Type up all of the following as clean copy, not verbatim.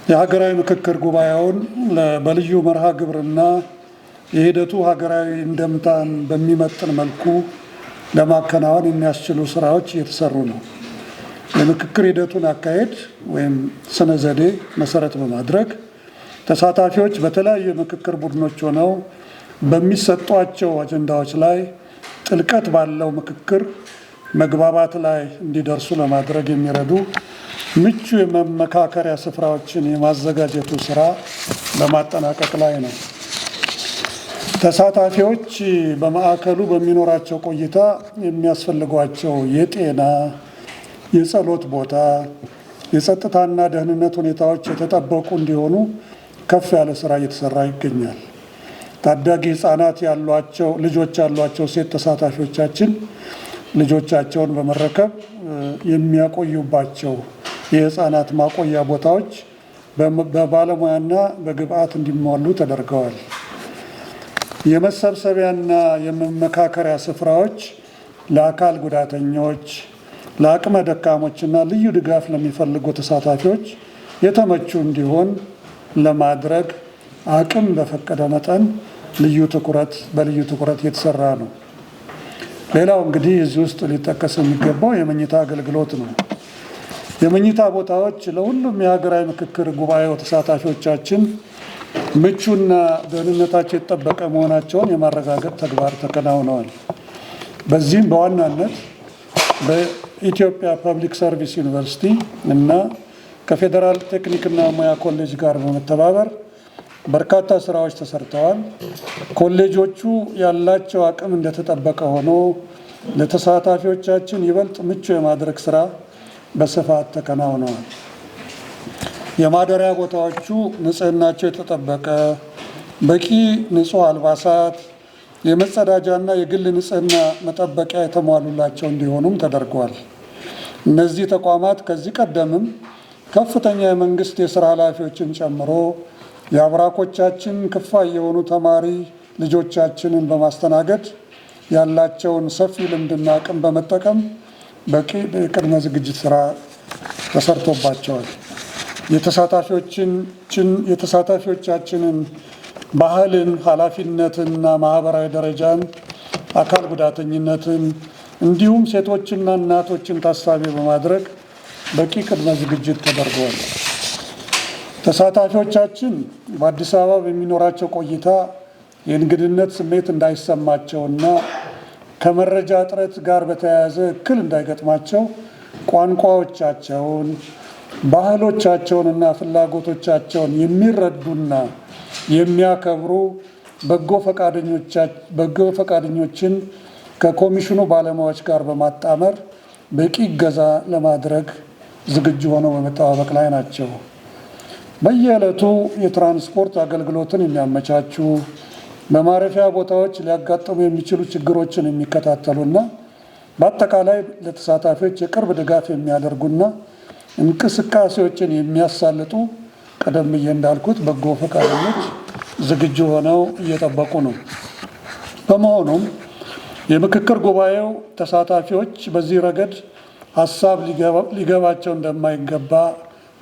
የሀገራዊ ምክክር ጉባኤውን በልዩ መርሃ ግብርና የሂደቱ ሀገራዊ እንደምታን በሚመጥን መልኩ ለማከናወን የሚያስችሉ ስራዎች እየተሰሩ ነው። የምክክር ሂደቱን አካሄድ ወይም ስነ ዘዴ መሰረት በማድረግ ተሳታፊዎች በተለያዩ የምክክር ቡድኖች ሆነው በሚሰጧቸው አጀንዳዎች ላይ ጥልቀት ባለው ምክክር መግባባት ላይ እንዲደርሱ ለማድረግ የሚረዱ ምቹ የመመካከሪያ ስፍራዎችን የማዘጋጀቱ ስራ በማጠናቀቅ ላይ ነው። ተሳታፊዎች በማዕከሉ በሚኖራቸው ቆይታ የሚያስፈልጓቸው የጤና፣ የጸሎት ቦታ፣ የጸጥታና ደህንነት ሁኔታዎች የተጠበቁ እንዲሆኑ ከፍ ያለ ስራ እየተሰራ ይገኛል። ታዳጊ ህፃናት ልጆች ያሏቸው ሴት ተሳታፊዎቻችን ልጆቻቸውን በመረከብ የሚያቆዩባቸው የህፃናት ማቆያ ቦታዎች በባለሙያና በግብአት እንዲሟሉ ተደርገዋል። የመሰብሰቢያና የመመካከሪያ ስፍራዎች ለአካል ጉዳተኞች፣ ለአቅመ ደካሞችና ልዩ ድጋፍ ለሚፈልጉ ተሳታፊዎች የተመቹ እንዲሆን ለማድረግ አቅም በፈቀደ መጠን በልዩ ትኩረት እየተሰራ ነው። ሌላው እንግዲህ እዚህ ውስጥ ሊጠቀስ የሚገባው የመኝታ አገልግሎት ነው። የመኝታ ቦታዎች ለሁሉም የሀገራዊ ምክክር ጉባኤው ተሳታፊዎቻችን ምቹና ደህንነታቸው የተጠበቀ መሆናቸውን የማረጋገጥ ተግባር ተከናውነዋል። በዚህም በዋናነት በኢትዮጵያ ፐብሊክ ሰርቪስ ዩኒቨርሲቲ እና ከፌዴራል ቴክኒክና ሙያ ኮሌጅ ጋር በመተባበር በርካታ ስራዎች ተሰርተዋል። ኮሌጆቹ ያላቸው አቅም እንደተጠበቀ ሆኖ ለተሳታፊዎቻችን ይበልጥ ምቹ የማድረግ ስራ በስፋት ተከናውነዋል። የማደሪያ ቦታዎቹ ንጽህናቸው የተጠበቀ በቂ ንጹህ አልባሳት፣ የመጸዳጃና የግል ንጽህና መጠበቂያ የተሟሉላቸው እንዲሆኑም ተደርጓል። እነዚህ ተቋማት ከዚህ ቀደምም ከፍተኛ የመንግስት የስራ ኃላፊዎችን ጨምሮ የአብራኮቻችን ክፋይ የሆኑ ተማሪ ልጆቻችንን በማስተናገድ ያላቸውን ሰፊ ልምድና አቅም በመጠቀም በቂ የቅድመ ዝግጅት ስራ ተሰርቶባቸዋል። የተሳታፊዎቻችንን ባህልን፣ ኃላፊነትና ማህበራዊ ደረጃን፣ አካል ጉዳተኝነትን እንዲሁም ሴቶችና እናቶችን ታሳቢ በማድረግ በቂ ቅድመ ዝግጅት ተደርገዋል። ተሳታፊዎቻችን በአዲስ አበባ በሚኖራቸው ቆይታ የእንግድነት ስሜት እንዳይሰማቸውና ከመረጃ እጥረት ጋር በተያያዘ እክል እንዳይገጥማቸው ቋንቋዎቻቸውን፣ ባህሎቻቸውንና ፍላጎቶቻቸውን የሚረዱና የሚያከብሩ በጎ ፈቃደኞችን ከኮሚሽኑ ባለሙያዎች ጋር በማጣመር በቂ እገዛ ለማድረግ ዝግጁ ሆነው በመጠባበቅ ላይ ናቸው። በየዕለቱ የትራንስፖርት አገልግሎትን የሚያመቻቹ፣ በማረፊያ ቦታዎች ሊያጋጥሙ የሚችሉ ችግሮችን የሚከታተሉና በአጠቃላይ ለተሳታፊዎች የቅርብ ድጋፍ የሚያደርጉና እንቅስቃሴዎችን የሚያሳልጡ ቀደም ብዬ እንዳልኩት በጎ ፈቃደኞች ዝግጁ ሆነው እየጠበቁ ነው። በመሆኑም የምክክር ጉባኤው ተሳታፊዎች በዚህ ረገድ ሀሳብ ሊገባቸው እንደማይገባ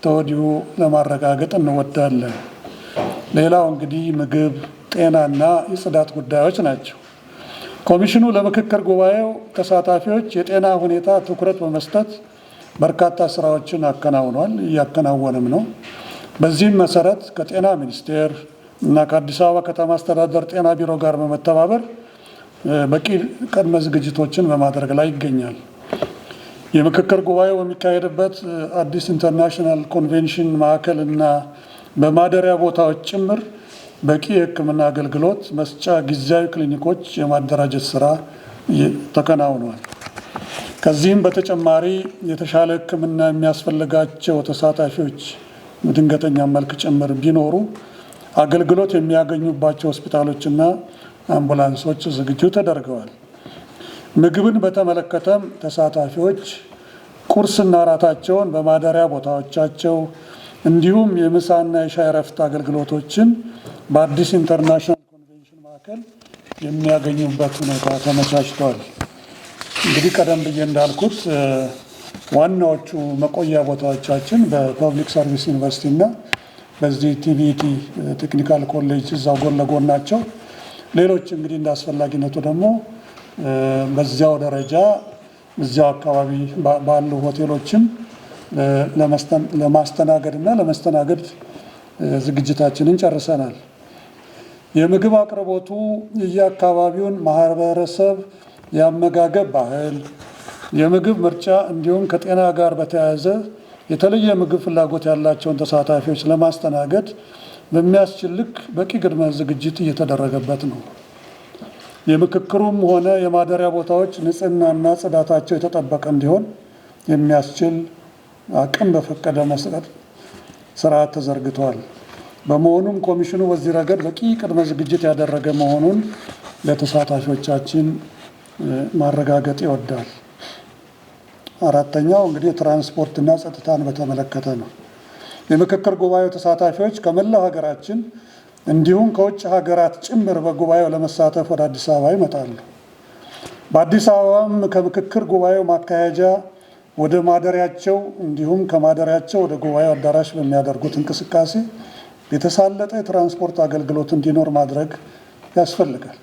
ተወዲሁ ለማረጋገጥ እንወዳለን። ሌላው እንግዲህ ምግብ፣ ጤናና የጽዳት ጉዳዮች ናቸው። ኮሚሽኑ ለምክክር ጉባኤው ተሳታፊዎች የጤና ሁኔታ ትኩረት በመስጠት በርካታ ስራዎችን አከናውኗል፣ እያከናወንም ነው። በዚህም መሰረት ከጤና ሚኒስቴር እና ከአዲስ አበባ ከተማ አስተዳደር ጤና ቢሮ ጋር በመተባበር በቂ ቅድመ ዝግጅቶችን በማድረግ ላይ ይገኛል። የምክክር ጉባኤው በሚካሄድበት አዲስ ኢንተርናሽናል ኮንቬንሽን ማዕከል እና በማደሪያ ቦታዎች ጭምር በቂ የሕክምና አገልግሎት መስጫ ጊዜያዊ ክሊኒኮች የማደራጀት ስራ ተከናውኗል። ከዚህም በተጨማሪ የተሻለ ሕክምና የሚያስፈልጋቸው ተሳታፊዎች በድንገተኛ መልክ ጭምር ቢኖሩ አገልግሎት የሚያገኙባቸው ሆስፒታሎችና አምቡላንሶች ዝግጁ ተደርገዋል። ምግብን በተመለከተም ተሳታፊዎች ቁርስና እራታቸውን በማደሪያ ቦታዎቻቸው እንዲሁም የምሳና የሻይ ረፍት አገልግሎቶችን በአዲስ ኢንተርናሽናል ኮንቬንሽን ማዕከል የሚያገኙበት ሁኔታ ተመቻችቷል። እንግዲህ ቀደም ብዬ እንዳልኩት ዋናዎቹ መቆያ ቦታዎቻችን በፐብሊክ ሰርቪስ ዩኒቨርሲቲ እና በዚህ ቲቪቲ ቴክኒካል ኮሌጅ እዛው ጎን ለጎን ናቸው። ሌሎች እንግዲህ እንዳስፈላጊነቱ ደግሞ በዚያው ደረጃ እዚያው አካባቢ ባሉ ሆቴሎችም ለማስተናገድና ለመስተናገድ ዝግጅታችንን ጨርሰናል። የምግብ አቅርቦቱ የየአካባቢውን ማህበረሰብ የአመጋገብ ባህል፣ የምግብ ምርጫ እንዲሁም ከጤና ጋር በተያያዘ የተለየ ምግብ ፍላጎት ያላቸውን ተሳታፊዎች ለማስተናገድ በሚያስችል ልክ በቂ ቅድመ ዝግጅት እየተደረገበት ነው። የምክክሩም ሆነ የማደሪያ ቦታዎች ንጽህናና ጽዳታቸው የተጠበቀ እንዲሆን የሚያስችል አቅም በፈቀደ መሰረት ስርዓት ተዘርግቷል። በመሆኑም ኮሚሽኑ በዚህ ረገድ በቂ ቅድመ ዝግጅት ያደረገ መሆኑን ለተሳታፊዎቻችን ማረጋገጥ ይወዳል። አራተኛው እንግዲህ የትራንስፖርትና ጸጥታን በተመለከተ ነው። የምክክር ጉባኤው ተሳታፊዎች ከመላው ሀገራችን እንዲሁም ከውጭ ሀገራት ጭምር በጉባኤው ለመሳተፍ ወደ አዲስ አበባ ይመጣሉ። በአዲስ አበባም ከምክክር ጉባኤው ማካሄጃ ወደ ማደሪያቸው እንዲሁም ከማደሪያቸው ወደ ጉባኤው አዳራሽ በሚያደርጉት እንቅስቃሴ የተሳለጠ የትራንስፖርት አገልግሎት እንዲኖር ማድረግ ያስፈልጋል።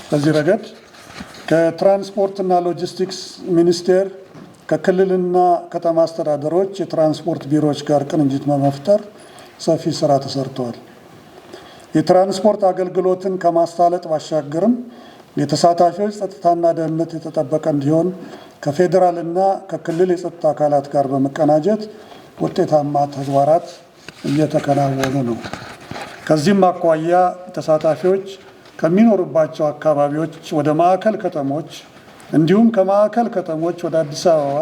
በዚህ ረገድ ከትራንስፖርትና ሎጂስቲክስ ሚኒስቴር ከክልልና ከተማ አስተዳደሮች የትራንስፖርት ቢሮዎች ጋር ቅንጅት በመፍጠር ሰፊ ስራ ተሰርተዋል። የትራንስፖርት አገልግሎትን ከማሳለጥ ባሻገርም የተሳታፊዎች ጸጥታና ደህንነት የተጠበቀ እንዲሆን ከፌዴራልና ከክልል የጸጥታ አካላት ጋር በመቀናጀት ውጤታማ ተግባራት እየተከናወኑ ነው። ከዚህም አኳያ ተሳታፊዎች ከሚኖሩባቸው አካባቢዎች ወደ ማዕከል ከተሞች እንዲሁም ከማዕከል ከተሞች ወደ አዲስ አበባ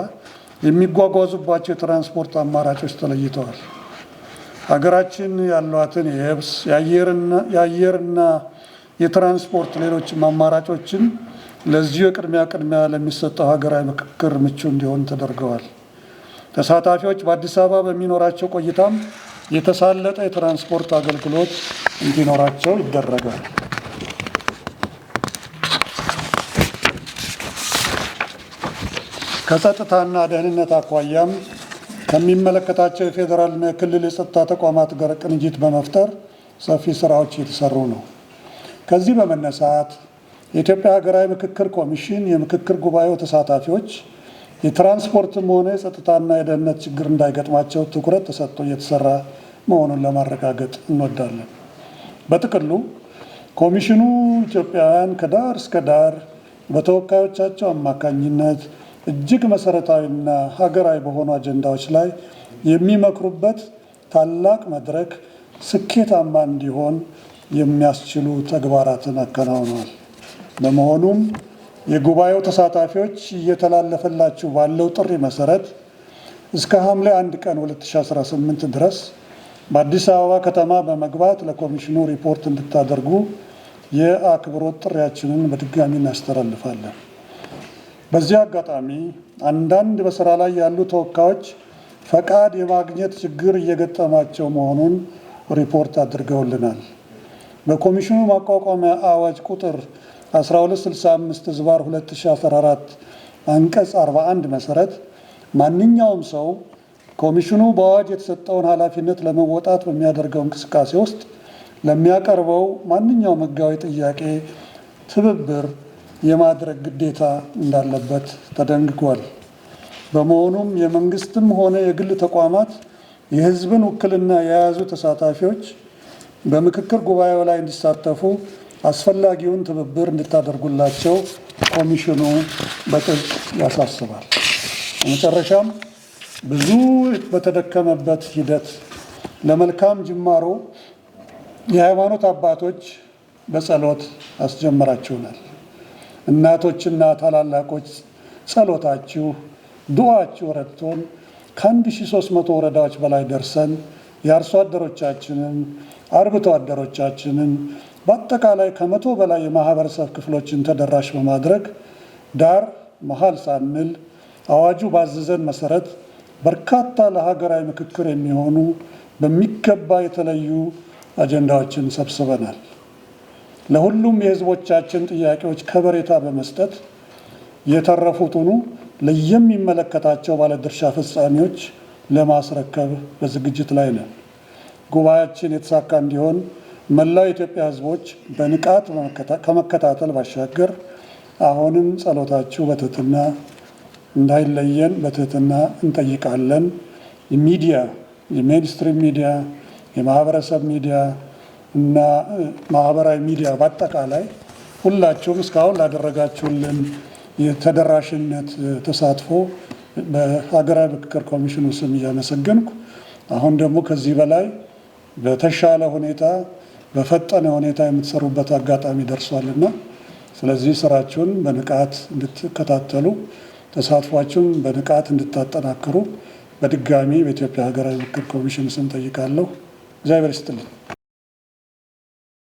የሚጓጓዙባቸው የትራንስፖርት አማራጮች ተለይተዋል። ሀገራችን ያሏትን የየብስ የአየርና የትራንስፖርት ሌሎችም አማራጮችን ለዚሁ ቅድሚያ ለሚሰጠው ሀገራዊ ምክክር ምቹ እንዲሆን ተደርገዋል። ተሳታፊዎች በአዲስ አበባ በሚኖራቸው ቆይታም የተሳለጠ የትራንስፖርት አገልግሎት እንዲኖራቸው ይደረጋል። ከጸጥታና ደህንነት አኳያም ከሚመለከታቸው የፌዴራልና የክልል የጸጥታ ተቋማት ጋር ቅንጅት በመፍጠር ሰፊ ስራዎች እየተሰሩ ነው። ከዚህ በመነሳት የኢትዮጵያ ሀገራዊ ምክክር ኮሚሽን የምክክር ጉባኤው ተሳታፊዎች የትራንስፖርትም ሆነ የጸጥታና የደህንነት ችግር እንዳይገጥማቸው ትኩረት ተሰጥቶ እየተሰራ መሆኑን ለማረጋገጥ እንወዳለን። በጥቅሉ ኮሚሽኑ ኢትዮጵያውያን ከዳር እስከ ዳር በተወካዮቻቸው አማካኝነት እጅግ መሰረታዊና ሀገራዊ በሆኑ አጀንዳዎች ላይ የሚመክሩበት ታላቅ መድረክ ስኬታማ እንዲሆን የሚያስችሉ ተግባራትን አከናውነዋል። በመሆኑም የጉባኤው ተሳታፊዎች እየተላለፈላችሁ ባለው ጥሪ መሰረት እስከ ሐምሌ 1 ቀን 2018 ድረስ በአዲስ አበባ ከተማ በመግባት ለኮሚሽኑ ሪፖርት እንድታደርጉ የአክብሮት ጥሪያችንን በድጋሚ እናስተላልፋለን። በዚህ አጋጣሚ አንዳንድ በስራ ላይ ያሉ ተወካዮች ፈቃድ የማግኘት ችግር እየገጠማቸው መሆኑን ሪፖርት አድርገውልናል። በኮሚሽኑ ማቋቋሚያ አዋጅ ቁጥር 1265/2014 አንቀጽ 41 መሰረት ማንኛውም ሰው ኮሚሽኑ በአዋጅ የተሰጠውን ኃላፊነት ለመወጣት በሚያደርገው እንቅስቃሴ ውስጥ ለሚያቀርበው ማንኛውም ሕጋዊ ጥያቄ ትብብር የማድረግ ግዴታ እንዳለበት ተደንግጓል። በመሆኑም የመንግስትም ሆነ የግል ተቋማት የሕዝብን ውክልና የያዙ ተሳታፊዎች በምክክር ጉባኤው ላይ እንዲሳተፉ አስፈላጊውን ትብብር እንድታደርጉላቸው ኮሚሽኑ በጥብቅ ያሳስባል። በመጨረሻም ብዙ በተደከመበት ሂደት ለመልካም ጅማሮ የሃይማኖት አባቶች በጸሎት አስጀመራችሁናል። እናቶችና ታላላቆች ጸሎታችሁ፣ ዱዓችሁ ረድቶን ከ1300 ወረዳዎች በላይ ደርሰን የአርሶ አደሮቻችንን፣ አርብቶ አደሮቻችንን በአጠቃላይ ከ100 በላይ የማህበረሰብ ክፍሎችን ተደራሽ በማድረግ ዳር መሀል ሳንል አዋጁ ባዘዘን መሰረት በርካታ ለሀገራዊ ምክክር የሚሆኑ በሚገባ የተለዩ አጀንዳዎችን ሰብስበናል። ለሁሉም የህዝቦቻችን ጥያቄዎች ከበሬታ በመስጠት የተረፉትኑ ለየሚመለከታቸው ባለድርሻ ፈጻሚዎች ለማስረከብ በዝግጅት ላይ ነን። ጉባኤያችን የተሳካ እንዲሆን መላው የኢትዮጵያ ሕዝቦች በንቃት ከመከታተል ባሻገር አሁንም ጸሎታችሁ በትህትና እንዳይለየን በትህትና እንጠይቃለን። ሚዲያ፣ የሜንስትሪም ሚዲያ፣ የማህበረሰብ ሚዲያ እና ማህበራዊ ሚዲያ በአጠቃላይ ሁላችሁም እስካሁን ላደረጋችሁልን የተደራሽነት ተሳትፎ በሀገራዊ ምክክር ኮሚሽኑ ስም እያመሰገንኩ አሁን ደግሞ ከዚህ በላይ በተሻለ ሁኔታ በፈጠነ ሁኔታ የምትሰሩበት አጋጣሚ ደርሷልና ስለዚህ ስራችሁን በንቃት እንድትከታተሉ ተሳትፏችሁን በንቃት እንድታጠናክሩ በድጋሚ በኢትዮጵያ ሀገራዊ ምክክር ኮሚሽን ስም ጠይቃለሁ። እግዚአብሔር ይስጥልኝ።